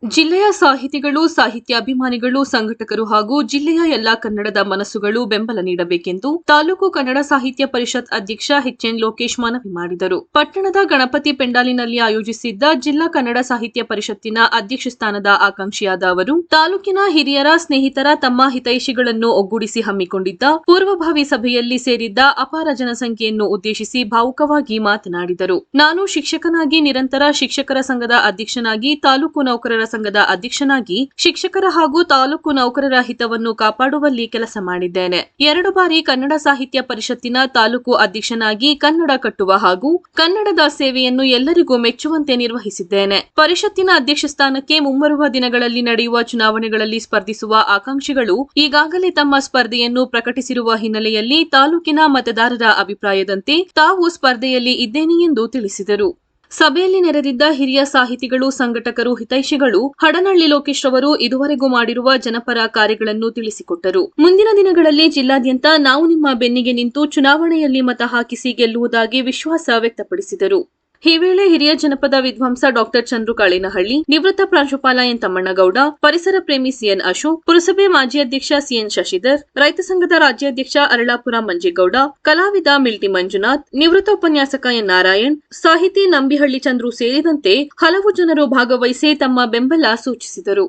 ಜಿಲ್ಲೆಯ ಸಾಹಿತಿಗಳು, ಸಾಹಿತ್ಯಾಭಿಮಾನಿಗಳು, ಸಂಘಟಕರು ಹಾಗೂ ಜಿಲ್ಲೆಯ ಎಲ್ಲಾ ಕನ್ನಡದ ಮನಸ್ಸುಗಳು ಬೆಂಬಲ ನೀಡಬೇಕೆಂದು ತಾಲೂಕು ಕನ್ನಡ ಸಾಹಿತ್ಯ ಪರಿಷತ್ ಅಧ್ಯಕ್ಷ ಎಚ್.ಎನ್. ಲೋಕೇಶ್ ಮನವಿ ಮಾಡಿದರು. ಪಟ್ಟಣದ ಗಣಪತಿ ಪೆಂಡಾಲಿನಲ್ಲಿ ಆಯೋಜಿಸಿದ್ದ ಜಿಲ್ಲಾ ಕನ್ನಡ ಸಾಹಿತ್ಯ ಪರಿಷತ್ತಿನ ಅಧ್ಯಕ್ಷ ಸ್ಥಾನದ ಆಕಾಂಕ್ಷಿಯಾದ ಅವರು ತಾಲೂಕಿನ ಹಿರಿಯರ, ಸ್ನೇಹಿತರ, ತಮ್ಮ ಹಿತೈಷಿಗಳನ್ನು ಒಗ್ಗೂಡಿಸಿ ಹಮ್ಮಿಕೊಂಡಿದ್ದ ಪೂರ್ವಭಾವಿ ಸಭೆಯಲ್ಲಿ ಸೇರಿದ್ದ ಅಪಾರ ಜನಸಂಖ್ಯೆಯನ್ನು ಉದ್ದೇಶಿಸಿ ಭಾವುಕವಾಗಿ ಮಾತನಾಡಿದರು. ನಾನು ಶಿಕ್ಷಕನಾಗಿ ನಿರಂತರ ಶಿಕ್ಷಕರ ಸಂಘದ ಅಧ್ಯಕ್ಷನಾಗಿ, ತಾಲೂಕು ನೌಕರರ ಸಂಘದ ಅಧ್ಯಕ್ಷನಾಗಿ ಶಿಕ್ಷಕರ ಹಾಗೂ ತಾಲೂಕು ನೌಕರರ ಹಿತವನ್ನು ಕಾಪಾಡುವಲ್ಲಿ ಕೆಲಸ ಮಾಡಿದ್ದೇನೆ. 2 ಬಾರಿ ಕನ್ನಡ ಸಾಹಿತ್ಯ ಪರಿಷತ್ತಿನ ತಾಲೂಕು ಅಧ್ಯಕ್ಷನಾಗಿ ಕನ್ನಡ ಕಟ್ಟುವ ಹಾಗೂ ಕನ್ನಡದ ಸೇವೆಯನ್ನು ಎಲ್ಲರಿಗೂ ಮೆಚ್ಚುವಂತೆ ನಿರ್ವಹಿಸಿದ್ದೇನೆ. ಪರಿಷತ್ತಿನ ಅಧ್ಯಕ್ಷ ಸ್ಥಾನಕ್ಕೆ ಮುಂಬರುವ ದಿನಗಳಲ್ಲಿ ನಡೆಯುವ ಚುನಾವಣೆಗಳಲ್ಲಿ ಸ್ಪರ್ಧಿಸುವ ಆಕಾಂಕ್ಷಿಗಳು ಈಗಾಗಲೇ ತಮ್ಮ ಸ್ಪರ್ಧೆಯನ್ನು ಪ್ರಕಟಿಸಿರುವ ಹಿನ್ನೆಲೆಯಲ್ಲಿ ತಾಲೂಕಿನ ಮತದಾರರ ಅಭಿಪ್ರಾಯದಂತೆ ತಾವು ಸ್ಪರ್ಧೆಯಲ್ಲಿ ಇದ್ದೇನೆ ಎಂದು ತಿಳಿಸಿದರು. ಸಭೆಯಲ್ಲಿ ನೆರೆದಿದ್ದ ಹಿರಿಯ ಸಾಹಿತಿಗಳು, ಸಂಘಟಕರು, ಹಿತೈಷಿಗಳು ಹಡನಹಳ್ಳಿ ಲೋಕೇಶ್ ರವರು ಇದುವರೆಗೂ ಮಾಡಿರುವ ಜನಪರ ಕಾರ್ಯಗಳನ್ನು ತಿಳಿಸಿಕೊಟ್ಟರು. ಮುಂದಿನ ದಿನಗಳಲ್ಲಿ ಜಿಲ್ಲಾದ್ಯಂತ ನಾವು ನಿಮ್ಮ ಬೆನ್ನಿಗೆ ನಿಂತು ಚುನಾವಣೆಯಲ್ಲಿ ಮತ ಹಾಕಿಸಿ ಗೆಲ್ಲುವುದಾಗಿ ವಿಶ್ವಾಸ ವ್ಯಕ್ತಪಡಿಸಿದರು. ಈ ವೇಳೆ ಹಿರಿಯ ಜನಪದ ವಿದ್ವಾಂಸ ಡಾ ಚಂದ್ರು ಕಾಳೇನಹಳ್ಳಿ, ನಿವೃತ್ತ ಪ್ರಾಂಶುಪಾಲ ಎನ್ ತಮ್ಮಣ್ಣಗೌಡ, ಪರಿಸರ ಪ್ರೇಮಿ ಸಿಎನ್ ಅಶೋಕ್, ಪುರಸಭೆ ಮಾಜಿ ಅಧ್ಯಕ್ಷ ಸಿಎನ್ ಶಶಿಧರ್, ರೈತ ಸಂಘದ ರಾಜ್ಯಾಧ್ಯಕ್ಷ ಅರಳಾಪುರ ಮಂಜೇಗೌಡ, ಕಲಾವಿದ ಮಿಲ್ಟಿ ಮಂಜುನಾಥ್, ನಿವೃತ್ತ ಉಪನ್ಯಾಸಕ ಎನ್ ನಾರಾಯಣ್, ಸಾಹಿತಿ ನಂಬಿಹಳ್ಳಿ ಚಂದ್ರು ಸೇರಿದಂತೆ ಹಲವು ಜನರು ಭಾಗವಹಿಸಿ ತಮ್ಮ ಬೆಂಬಲ ಸೂಚಿಸಿದರು.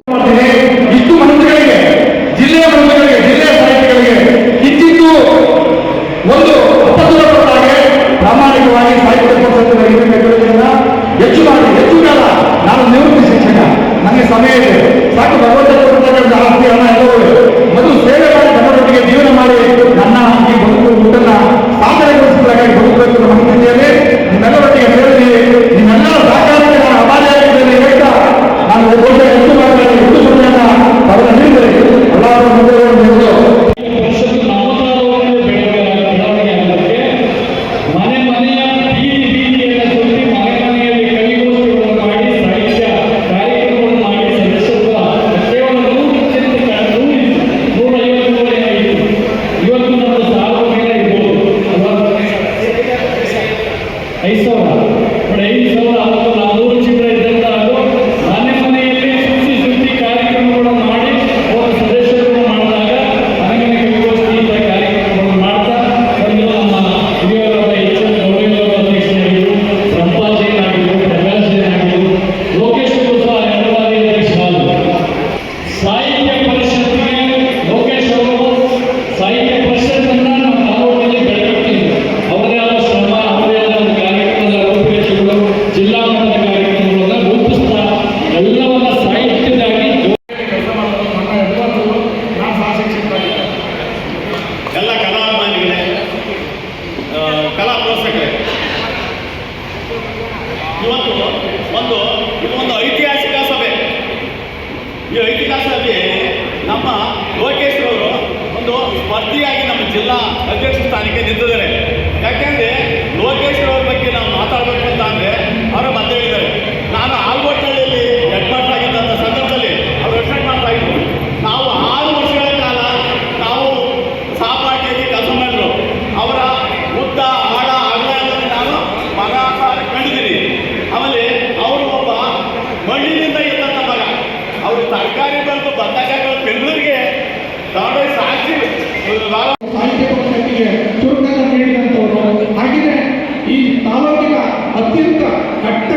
ಪ್ರಾಮಾಣಿಕವಾಗಿ ಸಾಹಿತ್ಯ ಪರಿಷತ್ತಿನ ಹೆಚ್ಚು ಕಾಲ ನಾನು ನಿವೃತ್ತಿ ಶಿಕ್ಷಕ, ನನಗೆ ಸಮಯ ಇದೆ, ಸಾಕು ಭಗವಂತ ಆಸ್ತಿ ಹಣ ಎಲ್ಲವೂ ಮೊದಲು ಸೇವೆ ಮಾಡಿ ಜನರೊಟ್ಟಿಗೆ ಜೀವನ ಮಾಡಿ ನನ್ನ ಈ ಬದುಕು ಊಟನ್ನ ಸಾಧನೆಗೊಳಿಸಬೇಕಾಗಿ ಬದುಕಬೇಕು ನಮ್ಮ ಸ್ಥಿತಿಯಲ್ಲಿ ನಿಮ್ಮೆಲ್ಲರೊಟ್ಟಿಗೆ ಸೇರಿ ನಿಮ್ಮೆಲ್ಲರ ಸಹಕಾರಕ್ಕೆ ನಾನು ಅಭಾರಿಯಾಗಿದ್ದೇನೆ ಹೇಳ್ತಾ ನಾನು ಹೆಚ್ಚು ಮಾತನಾಡಿ ಹೆಚ್ಚು ಸಮಯನ ಅವರ ನೀಡಿದರೆ ಎಲ್ಲರೂ ಮುಂದೆ ಇದೊಂದು ಐತಿಹಾಸಿಕ ಸಭೆ. ಈ ಐತಿಹಾಸಿಕ ಸಭೆ ನಮ್ಮ ಲೋಕೇಶ್ ಅವರು ಒಂದು ಸ್ಪರ್ಧಿಯಾಗಿ ನಮ್ಮ ಜಿಲ್ಲಾ ಅಧ್ಯಕ್ಷ ಸ್ಥಾನಕ್ಕೆ ನಿಂತಿದ್ದಾರೆ. ಯಾಕೆಂದರೆ ಲೋಕೇಶ್ ಅವ್ರ ಬಗ್ಗೆ ನಾವು ಮಾತಾಡಬೇಕು ಅಂತ ಅಂದರೆ ಅವರು ಮತ್ತೆ ಹೇಳಿದ್ದಾರೆ. ನಾನು ಆಲ್ಗೋಟಹಳ್ಳಿಯಲ್ಲಿ ಹೆಡ್ ಮಾಸ್ಟರ್ ಆಗಿದ್ದಂಥ ಸಂದರ್ಭದಲ್ಲಿ ಅವರು ರೆಫ್ರೆಂಡ್ ಮಾಡ್ತಾ ಇದ್ರು. ನಾವು 6 ವರ್ಷಗಳ ಕಾಲ ನಾವು ಸಹಪಾಠಿಯಾಗಿ ಕೆಲಸ ಮಾಡಿದ್ರು. ಅವರ ಉದ್ದ ಆಳ ಅಗಲದಲ್ಲಿ ನಾನು ಮಗ ಕಂಡಿದ್ದೀನಿ. ಆಮೇಲೆ ಅವರು ಒಬ್ಬ ಮಣ್ಣಿನಿಂದ ಇದ್ದಂಥ ಮಗ. ಅವರು ತರಕಾರಿ ಬಂದು ಬದನೆಕಾಯಿಗಳು ಬೆಂಗಳೂರಿಗೆ ತಗೊಂಡೋಗಿ ಸಾಕ್ಷಿ ಸಾಹಿತ್ಯ ಪರಿಷತ್ತಿಗೆ ಚುರುಕನ್ನು ನೀಡಿದಂಥವರು. ಹಾಗೆಯೇ ಈ ತಾಲೂಕಿನ ಅತ್ಯಂತ ಕಟ್ಟ